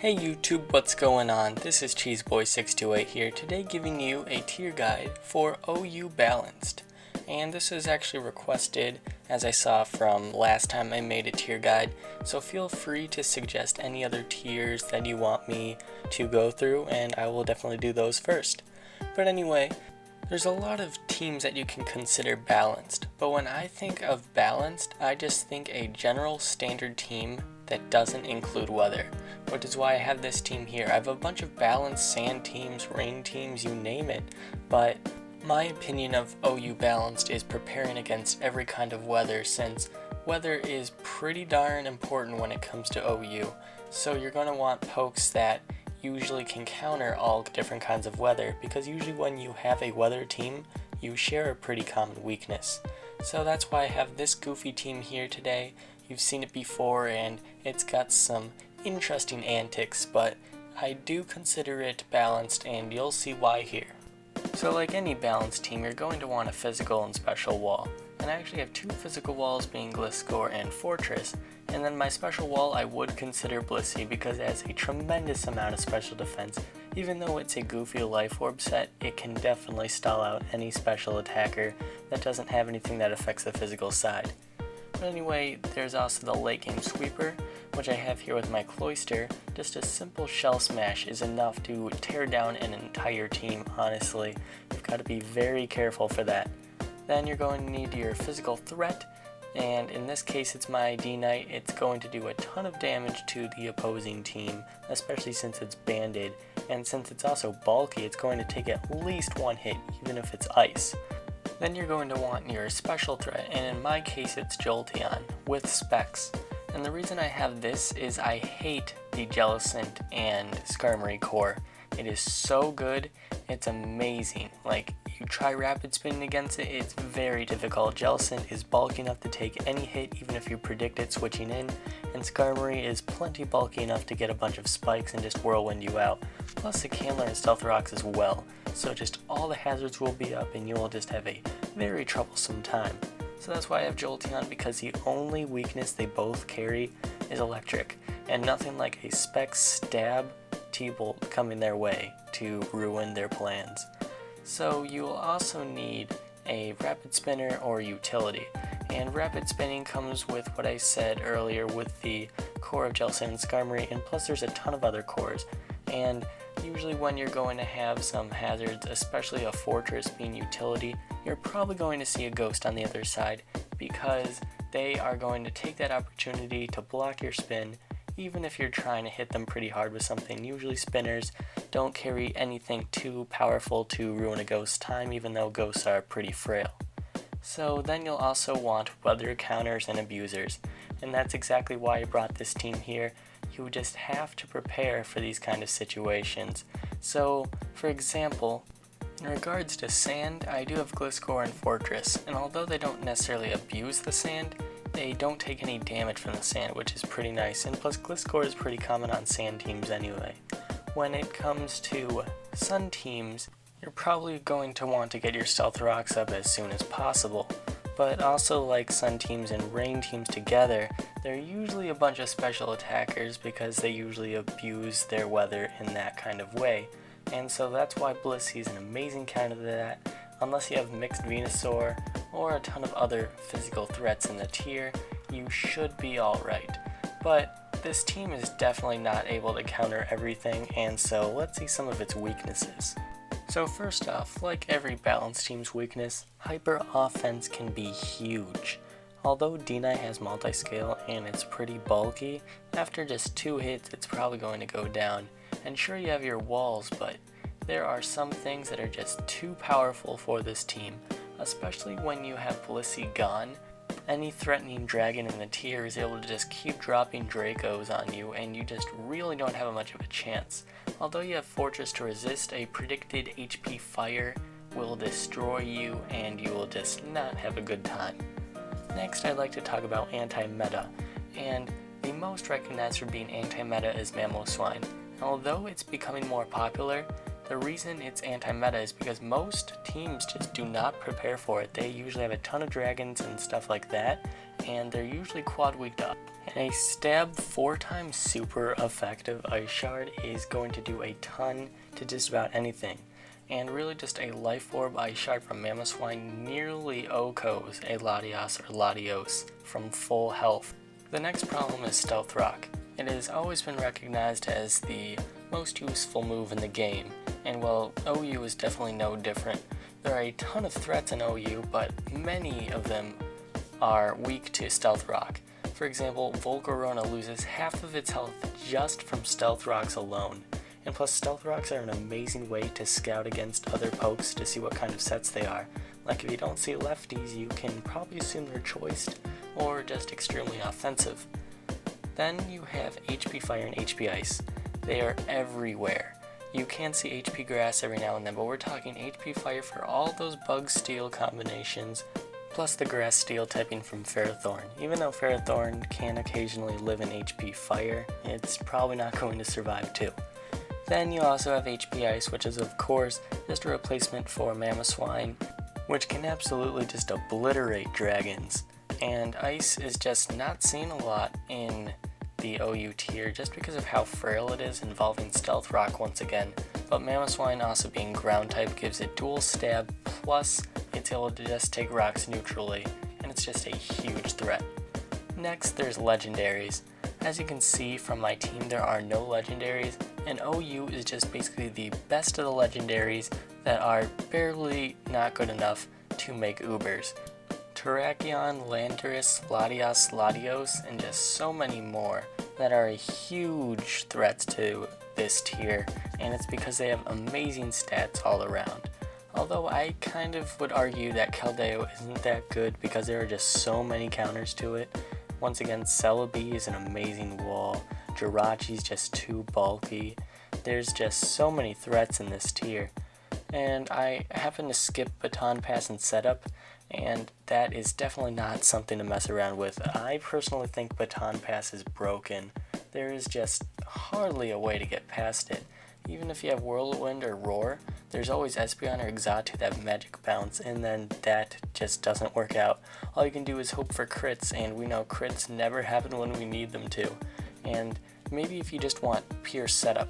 Hey YouTube, what's going on? This is Cheeseboy628 here, today giving you a tier guide for OU Balanced. And this is actually requested, as I saw from last time I made a tier guide, so feel free to suggest any other tiers that you want me to go through, and I will definitely do those first. But anyway, there's a lot of teams that you can consider balanced, but when I think of balanced, I just think a general standard team that doesn't include weather, which is why I have this team here. I have a bunch of balanced sand teams, rain teams, you name it, but my opinion of OU Balanced is preparing against every kind of weather, since weather is pretty darn important when it comes to OU. So you're going to want pokes that usually can counter all different kinds of weather, because usually when you have a weather team, you share a pretty common weakness. So that's why I have this goofy team here today. You've seen it before and it's got some interesting antics, but I do consider it balanced and you'll see why here. So like any balanced team, you're going to want a physical and special wall. And I actually have two physical walls, being Gliscor and Fortress, and then my special wall I would consider Blissey because it has a tremendous amount of special defense. Even though it's a goofy life orb set, it can definitely stall out any special attacker that doesn't have anything that affects the physical side. But anyway, there's also the late game sweeper, which I have here with my Cloyster. Just a simple shell smash is enough to tear down an entire team, honestly. You've got to be very careful for that. Then you're going to need your physical threat, and in this case it's my D-Knight. It's going to do a ton of damage to the opposing team, especially since it's banded, and since it's also bulky, it's going to take at least one hit, even if it's ice. Then you're going to want your special threat, and in my case it's Jolteon with specs. And the reason I have this is I hate the Jellicent and Skarmory core. It is so good, it's amazing. Like, you try rapid spinning against it, it's very difficult. Jellicent is bulky enough to take any hit even if you predict it switching in, and Skarmory is plenty bulky enough to get a bunch of spikes and just whirlwind you out. Plus it can learn Stealth Rocks as well, so just all the hazards will be up and you will just have a very troublesome time. So that's why I have Jolteon, because the only weakness they both carry is electric, and nothing like a spec stab T-Bolt coming their way to ruin their plans. So you will also need a rapid spinner or utility, and rapid spinning comes with what I said earlier with the core of Jellicent and Skarmory, and plus there's a ton of other cores. And usually when you're going to have some hazards, especially a Fortress being utility, you're probably going to see a Ghost on the other side, because they are going to take that opportunity to block your spin, even if you're trying to hit them pretty hard with something. Usually spinners don't carry anything too powerful to ruin a Ghost's time, even though Ghosts are pretty frail. So then you'll also want weather counters and abusers, and that's exactly why I brought this team here. You just have to prepare for these kind of situations. So, for example, in regards to sand, I do have Gliscor and Fortress, and although they don't necessarily abuse the sand, they don't take any damage from the sand, which is pretty nice, and plus Gliscor is pretty common on sand teams anyway. When it comes to sun teams, you're probably going to want to get your Stealth Rocks up as soon as possible, but also like sun teams and rain teams together, they're usually a bunch of special attackers because they usually abuse their weather in that kind of way, and so that's why Blissey is an amazing counter to that. Unless you have mixed Venusaur or a ton of other physical threats in the tier, you should be alright. But this team is definitely not able to counter everything, and so let's see some of its weaknesses. So first off, like every balanced team's weakness, hyper offense can be huge. Although D-Knight has multi-scale and it's pretty bulky, after just 2 hits it's probably going to go down. And sure, you have your walls, but there are some things that are just too powerful for this team, especially when you have Blissey gone. Any threatening dragon in the tier is able to just keep dropping Dracos on you, and you just really don't have much of a chance. Although you have Fortress to resist, a predicted HP fire will destroy you and you will just not have a good time. Next, I'd like to talk about anti-meta, and the most recognized for being anti-meta is Mamoswine. Although it's becoming more popular, the reason it's anti-meta is because most teams just do not prepare for it. They usually have a ton of dragons and stuff like that, and they're usually quad weaked up. And a stab 4 times super effective Ice Shard is going to do a ton to just about anything. And really just a Life Orb Ice Shard from Mamoswine nearly OHKOs a Latios or Latios from full health. The next problem is Stealth Rock. It has always been recognized as the most useful move in the game, and while OU is definitely no different, there are a ton of threats in OU, but many of them are weak to Stealth Rock. For example, Volcarona loses half of its health just from Stealth Rocks alone. And plus, Stealth Rocks are an amazing way to scout against other pokes to see what kind of sets they are. Like if you don't see lefties, you can probably assume they're choiced, or just extremely offensive. Then you have HP Fire and HP Ice. They are everywhere. You can see HP Grass every now and then, but we're talking HP Fire for all those Bug Steel combinations, plus the Grass Steel typing from Ferrothorn. Even though Ferrothorn can occasionally live in HP Fire, it's probably not going to survive too. Then you also have HP Ice, which is of course just a replacement for Mamoswine, which can absolutely just obliterate dragons. And Ice is just not seen a lot in the OU tier just because of how frail it is, involving Stealth Rock once again, but Mamoswine also being ground type gives it dual stab, plus it's able to just take rocks neutrally, and it's just a huge threat. Next, there's legendaries. As you can see from my team, there are no legendaries, and OU is just basically the best of the legendaries that are barely not good enough to make Ubers. Terrakion, Landorus, Latios, and just so many more that are huge threats to this tier, and it's because they have amazing stats all around. Although I kind of would argue that Keldeo isn't that good because there are just so many counters to it. Once again, Celebi is an amazing wall, Jirachi's just too bulky. There's just so many threats in this tier. And I happen to skip Baton Pass and Setup, and that is definitely not something to mess around with. I personally think Baton Pass is broken. There is just hardly a way to get past it. Even if you have Whirlwind or Roar, there's always Espeon or Xatu that have Magic Bounce, and then that just doesn't work out. All you can do is hope for crits, and we know crits never happen when we need them to. And maybe if you just want pure setup,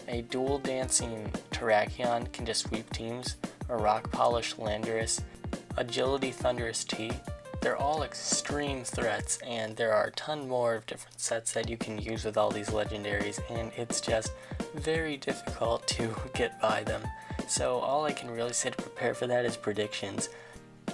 a dual dancing Terrakion can just sweep teams, or Rock Polish Landorus, Agility Thundurus T. They're all extreme threats, and there are a ton more of different sets that you can use with all these legendaries, and it's just very difficult to get by them. So all I can really say to prepare for that is predictions.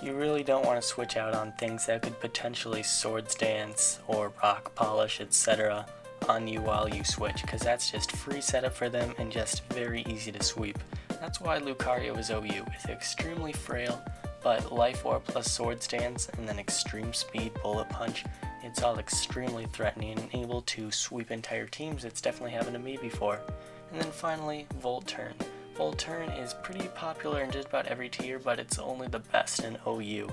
You really don't want to switch out on things that could potentially Swords Dance or Rock Polish, etc. on you while you switch, because that's just free setup for them and just very easy to sweep. That's why Lucario is OU. It's extremely frail, but Life Orb plus Swords Dance and then Extreme Speed Bullet Punch, it's all extremely threatening and able to sweep entire teams. It's definitely happened to me before. And then finally, Volturn. Volturn is pretty popular in just about every tier, but it's only the best in OU.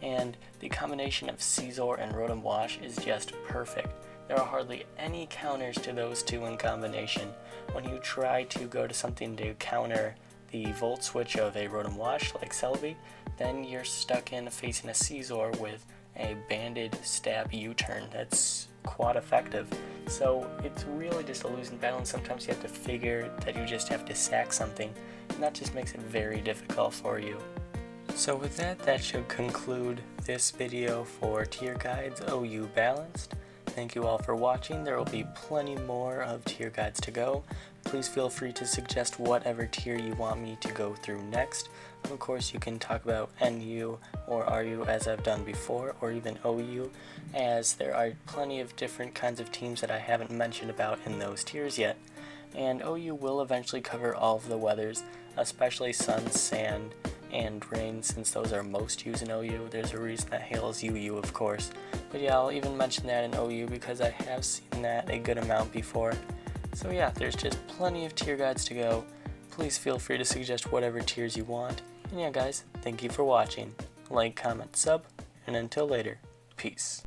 And the combination of Scizor and Rotom Wash is just perfect. There are hardly any counters to those two in combination. When you try to go to something to counter the Volt Switch of a Rotom Wash like Celebi, then you're stuck in facing a Scizor with a banded stab U-turn that's quite effective. So it's really just a losing battle, and sometimes you have to figure that you just have to sack something, and that just makes it very difficult for you. So with that, that should conclude this video for Tier Guides OU Balanced. Thank you all for watching. There will be plenty more of tier guides to go. Please feel free to suggest whatever tier you want me to go through next. Of course, you can talk about NU or RU as I've done before, or even OU, as there are plenty of different kinds of teams that I haven't mentioned about in those tiers yet. And OU will eventually cover all of the weathers, especially sun, sand, and rain, since those are most used in OU. There's a reason that Hail is UU, of course. But yeah, I'll even mention that in OU because I have seen that a good amount before. So yeah, there's just plenty of tier guides to go. Please feel free to suggest whatever tiers you want. And yeah guys, thank you for watching. Like, comment, sub, and until later, peace.